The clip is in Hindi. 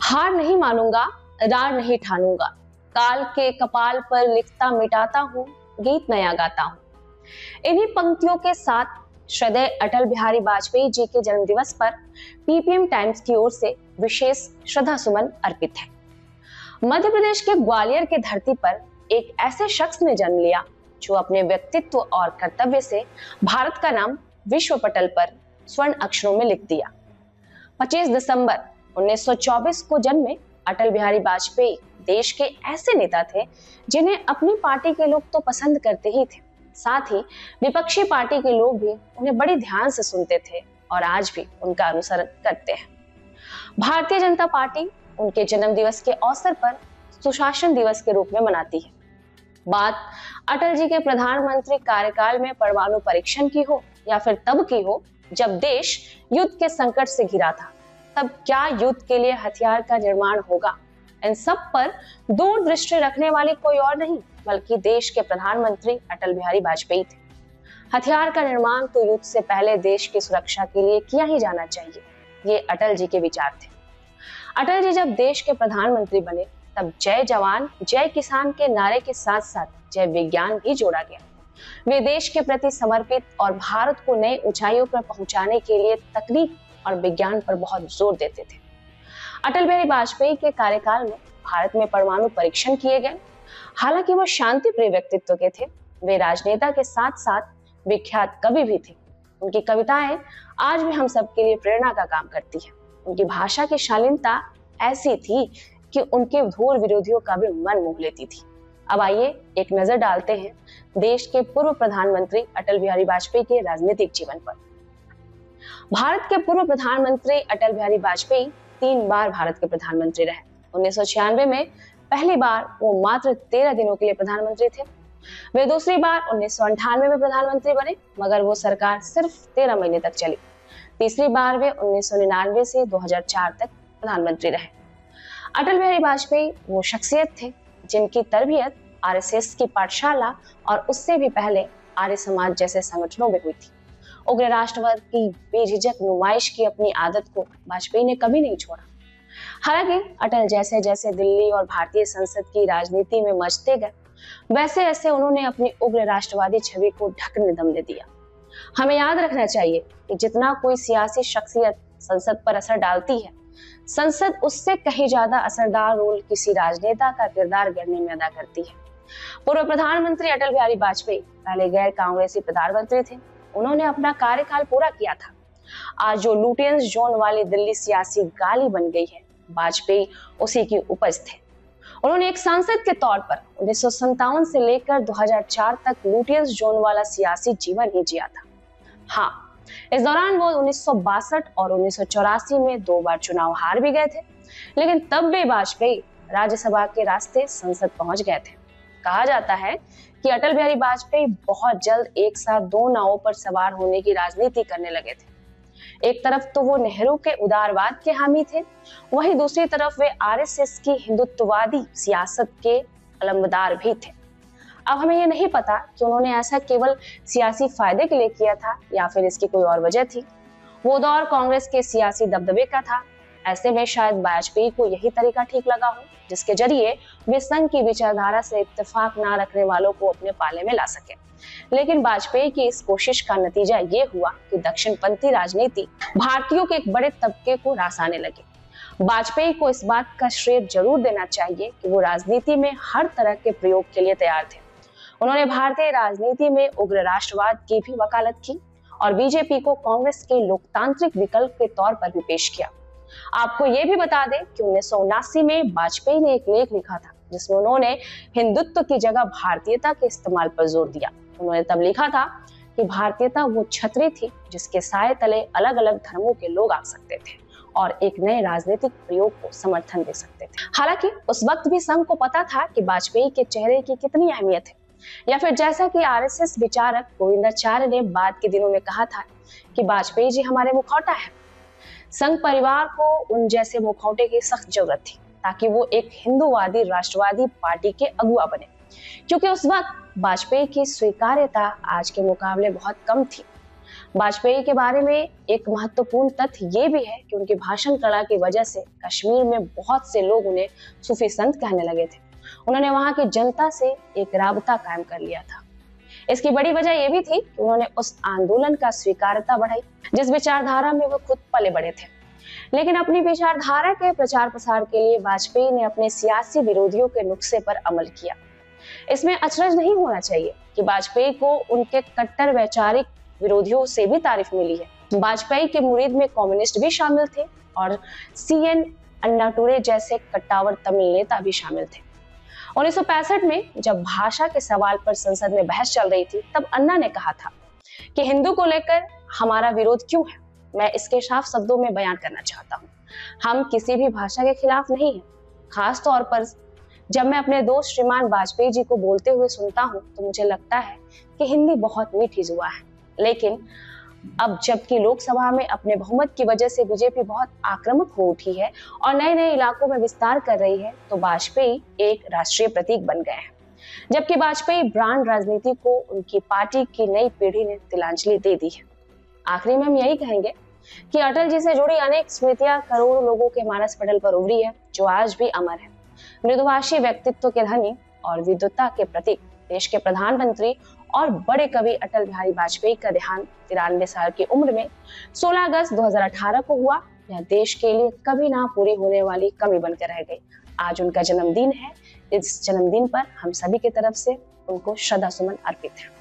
हार नहीं मानूंगा, रार नहीं ठानूंगा, काल के कपाल पर लिखता मिटाता हूँ, गीत नया गाता हूँ। इन्हीं पंक्तियों के साथ श्रद्धेय अटल बिहारी वाजपेयी जी के जन्मदिवस पर पीपीएम टाइम्स की ओर से विशेष श्रद्धा सुमन अर्पित है। मध्य प्रदेश के ग्वालियर की धरती पर एक ऐसे शख्स ने जन्म लिया जो अपने व्यक्तित्व और कर्तव्य से भारत का नाम विश्व पटल पर स्वर्ण अक्षरों में लिख दिया। 25 दिसंबर 1924 को जन्मे अटल बिहारी वाजपेयी देश के ऐसे नेता थे जिन्हें अपनी पार्टी के लोग तो पसंद करते ही थे, साथ ही विपक्षी पार्टी के लोग भी उन्हें बड़ी ध्यान से सुनते थे और आज भी उनका अनुसरण करते हैं। भारतीय जनता पार्टी उनके जन्म दिवस के अवसर पर सुशासन दिवस के रूप में मनाती है। बात अटल जी के प्रधानमंत्री कार्यकाल में परमाणु परीक्षण की हो या फिर तब की हो जब देश युद्ध के संकट से घिरा था, तब क्या युद्ध के लिए हथियार का निर्माण होगा, इन सब पर दूरदृष्टि रखने वाले कोई और नहीं बल्कि देश के प्रधानमंत्री अटल बिहारी वाजपेयी थे। हथियार का निर्माण तो युद्ध से पहले देश की सुरक्षा के लिए किया ही जाना चाहिए, ये अटल जी के विचार थे। अटल जी जब देश के प्रधानमंत्री बने तब जय जवान जय किसान के नारे के साथ साथ जय विज्ञान भी जोड़ा गया। वे देश के प्रति समर्पित और भारत को नई ऊंचाइयों पर पहुंचाने के लिए तकनीक और विज्ञान पर बहुत जोर देते थे। अटल बिहारी वाजपेयी के कार्यकाल में भारत में परमाणु परीक्षण किए गए। हालांकि वो शांति प्रिय व्यक्तित्व के थे, वे राजनेता के साथ साथ विख्यात कवि भी थे। उनकी कविताएं आज भी हम सबके लिए प्रेरणा का काम करती है। उनकी भाषा की शालीनता ऐसी थी कि उनके घोर विरोधियों का भी मन मोह लेती थी। अब आइए एक नजर डालते हैं देश के पूर्व प्रधानमंत्री अटल बिहारी वाजपेयी के राजनीतिक जीवन पर। भारत के पूर्व प्रधानमंत्री अटल बिहारी वाजपेयी 3 बार भारत के प्रधानमंत्री रहे। 1996 में पहली बार वो मात्र 13 दिनों के लिए प्रधानमंत्री थे। वे दूसरी बार 1998 में प्रधानमंत्री बने, मगर वो सरकार सिर्फ 13 महीने तक चली। तीसरी बार वे 1999 से 2004 तक प्रधानमंत्री रहे। अटल बिहारी वाजपेयी वो शख्सियत थे जिनकी तरबियत आरएसएस की पाठशाला और उससे भी पहले आर्य समाज जैसे संगठनों में हुई थी। उग्र राष्ट्रवाद की बेझिझक नुमाइश की अपनी आदत को वाजपेयी ने कभी नहीं छोड़ा। हालांकि अटल जैसे जैसे दिल्ली और भारतीय संसद की राजनीति में मचते गए, वैसे वैसे उन्होंने अपनी उग्र राष्ट्रवादी छवि को ढकने दम दे दिया। हमें याद रखना चाहिए कि जितना कोई सियासी शख्सियत संसद पर असर डालती है, संसद उससे कहीं ज्यादा असरदार रोल किसी राजनेता का किरदार गढ़ने में अदा करती है। पूर्व प्रधानमंत्री अटल बिहारी वाजपेयी पहले गैर कांग्रेसी प्रधानमंत्री थे। उन्होंने अपना कार्यकाल पूरा किया था। आज जो लुटियंस जोन वाली दिल्ली सियासी गाली बन गई है, वाजपेयी उसी की उपज थे। उन्होंने एक सांसद के तौर पर 1957 से लेकर 2004 तक लुटियंस जोन वाला सियासी जीवन ही जिया था। हाँ, इस दौरान वो 1962 और 1984 में 2 बार चुनाव हार भी गए थे, लेकिन तब भी वाजपेयी राज्यसभा के रास्ते संसद पहुंच गए थे। कहा जाता है कि अटल बिहारी वाजपेयी बहुत जल्द एक साथ 2 नावों पर सवार होने की राजनीति करने लगे थे। एक तरफ तो वो नेहरू के उदारवाद के हामी थे, वहीं दूसरी तरफ वे आरएसएस की हिंदुत्ववादी सियासत के अलमदार भी थे। अब हमें ये नहीं पता कि उन्होंने ऐसा केवल सियासी फायदे के लिए किया था या फिर इसकी कोई और वजह थी। वो दौर कांग्रेस के सियासी दबदबे का था। ऐसे में शायद वाजपेयी को यही तरीका ठीक लगा हो जिसके जरिए वे संघ की विचारधारा से इत्तेफाक ना रखने वालों को अपने पाले में ला सके। लेकिन वाजपेयी की इस कोशिश का नतीजा ये हुआ कि दक्षिणपंथी राजनीति भारतीयों के एक बड़े तबके को रास आने लगी। वाजपेयी को इस बात का श्रेय जरूर देना चाहिए कि वो राजनीति में हर तरह के प्रयोग के लिए तैयार थे। उन्होंने भारतीय राजनीति में उग्र राष्ट्रवाद की भी वकालत की और बीजेपी को कांग्रेस के लोकतांत्रिक विकल्प के तौर पर भी पेश किया। आपको ये भी बता दें कि 1979 में वाजपेयी ने एक लेख लिखा था जिसमें उन्होंने हिंदुत्व की जगह भारतीयता के इस्तेमाल पर जोर दिया। उन्होंने तब लिखा था कि भारतीयता वो छतरी थी जिसके साए तले अलग अलग धर्मों के लोग आ सकते थे और एक नए राजनीतिक प्रयोग को समर्थन दे सकते थे। हालांकि उस वक्त भी संघ को पता था कि वाजपेयी के चेहरे की कितनी अहमियत है, या फिर जैसा कि आरएसएस विचारक गोविंदाचार्य ने बाद के दिनों में कहा था कि वाजपेयी जी हमारे मुखौटा है। संघ परिवार को उन जैसे मुखौटे की सख्त जरूरत थी ताकि वो एक हिंदूवादी राष्ट्रवादी पार्टी के अगुवा बने, क्योंकि उस वक्त वाजपेयी की स्वीकार्यता आज के मुकाबले बहुत कम थी। वाजपेयी के बारे में एक महत्वपूर्ण तथ्य ये भी है कि उनकी भाषण कला की वजह से कश्मीर में बहुत से लोग उन्हें सूफी संत कहने लगे थे। उन्होंने वहां की जनता से एक राबता कायम कर लिया था। इसकी बड़ी वजह यह भी थी कि उन्होंने उस आंदोलन का स्वीकार्यता बढ़ाई जिस विचारधारा में वो खुद पले बड़े थे। लेकिन अपनी विचारधारा के प्रचार प्रसार के लिए वाजपेयी ने अपने सियासी विरोधियों के नुस्खे पर अमल किया। इसमें अचरज नहीं होना चाहिए कि वाजपेयी को उनके कट्टर वैचारिक विरोधियों से भी तारीफ मिली है। वाजपेयी के मुरीद में कम्युनिस्ट भी शामिल थे और CN अन्नादुरै जैसे कट्टावर तमिल नेता भी शामिल थे। 1965 में जब भाषा के सवाल पर संसद में बहस चल रही थी, तब अन्ना ने कहा था कि हिंदू को लेकर हमारा विरोध क्यों है। मैं इसके साफ शब्दों में बयान करना चाहता हूँ, हम किसी भी भाषा के खिलाफ नहीं हैं। खास तौर पर जब मैं अपने दोस्त श्रीमान वाजपेयी जी को बोलते हुए सुनता हूँ तो मुझे लगता है कि हिंदी बहुत मीठी जुबान है। लेकिन अब जबकि लोकसभा में अपने बहुमत की वजह से बीजेपी बहुत आक्रामक हो उठी है और नए नए इलाकों में विस्तार कर रही है, तो वाजपेयी एक राष्ट्रीय प्रतीक बन गए हैं। जबकि वाजपेयी ब्रांड राजनीति को उनकी पार्टी की नई पीढ़ी ने तिलांजलि दे दी है। आखिरी में हम यही कहेंगे कि अटल जी से जुड़ी अनेक स्मृतियां करोड़ों लोगों के मानस पटल पर उभरी है, जो आज भी अमर है। मृदुभाषी व्यक्तित्व के धनी और विद्वता के प्रतीक देश के प्रधानमंत्री और बड़े कवि अटल बिहारी वाजपेयी का देहांत 93 साल की उम्र में 16 अगस्त 2018 को हुआ। यह देश के लिए कभी ना पूरी होने वाली कमी बनकर रह गई। आज उनका जन्मदिन है। इस जन्मदिन पर हम सभी की तरफ से उनको श्रद्धा सुमन अर्पित है।